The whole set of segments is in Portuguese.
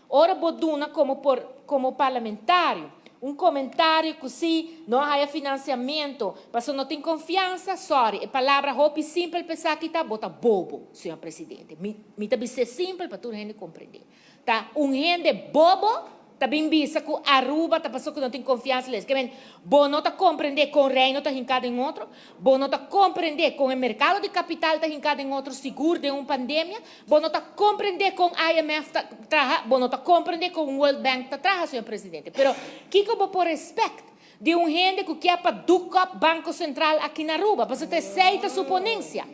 ora boduna como parlamentário. Um comentário così, não há financiamento, mas não tem confiança, sorry. A palavra roupa simples, pensar que está bota bobo, senhor presidente. Me tá ser simples para todo mundo compreender. Tá? Gente bobo, tá bem vista com Aruba, tá passou que não tem confiança neles. Que bem, bom não tá compreender com o reino, tá rincado em outro. Bom não tá compreender com o mercado de capital, tá rincado em outro seguro de uma pandemia. Bom não tá compreender com o IMF, bom não tá compreender com o World Bank, tá senhor presidente. Pero, que eu vou por respeito de gente que quer para ducar Banco Central aqui na Aruba, para você ter aceita suponência.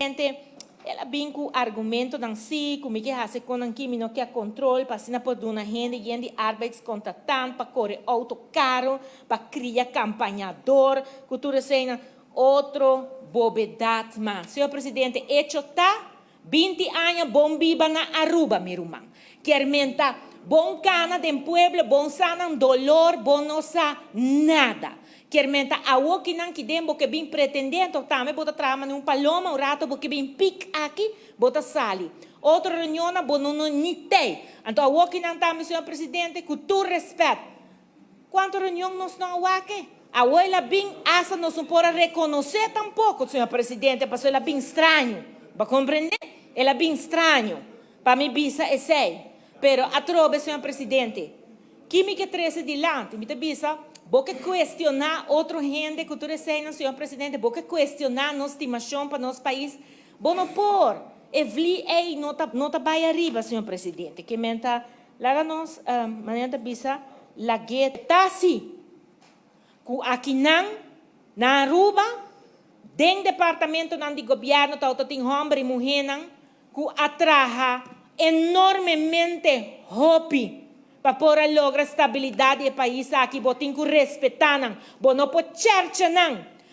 Ela vem com argumento não si, como que hace com aqui não quer controle, para assim por uma gente arbeidscontratant, para correr auto caro, para criar campanhador, cultura cena outro bobedade mas. Senhor presidente, hecho tá 20 anos bom viva na Aruba, meu irmão. Quer mentar bom cana de pueblo, bom sana dolor, bom não sa nada. Quer mentar a o que não que dembo que bem pretendendo também bota trama num paloma um rato porque bem pic aqui bota sali outra reunião bom não nitei então a o que não também senhor presidente com tu respeito quanto reunião nós não aqui a o ela bem essa não se pode reconhecer tampouco senhor presidente porque ela bem estranho para compreender ela bem estranho para mim bisa é sei pero a trove senhor presidente que me que trece dilante me te bisa vou questionar outra gente que tu recém, senhor presidente, vou questionar nossa estimação para nosso país. Vou não pôr, não tá vai arriba, senhor presidente, que menta, lá nós, maneira bisa, la gueta, tá assim, aqui não, na Aruba, dentro do departamento de governo, tá tem homem e mulher, que atraja enormemente hopi, para poder lograr estabilidade do país aqui, você tem que respeitar, você não pode cherchar,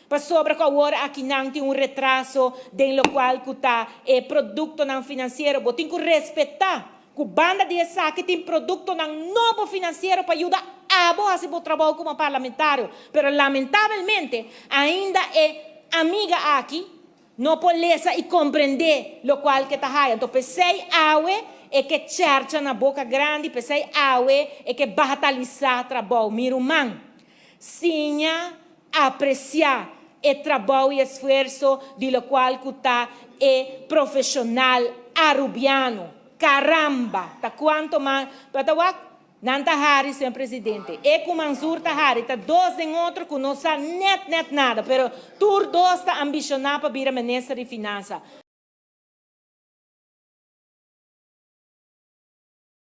para sobre que agora aqui não tem retraso, de lo qual que está produto não financeiro, você tem que respeitar, que a banda de essa aqui tem produto não novo financeiro para ajudar a fazer o trabalho como parlamentário, mas lamentavelmente ainda é amiga aqui, não pode ler e compreender lo qual que está aí, então pensei é que cerca na boca grande, pensei é que batalhar trabalho, meu irmão. Sim, apreciar o trabalho e esforço de lo qual que está profissional arubiano. Caramba, tá quanto mais, não tá Harry, senhor presidente. É com Mansur tá Harry, tá dois em outro que não sabe net nada, pero tur dois tá ambicionado para vir a ministra de finanças.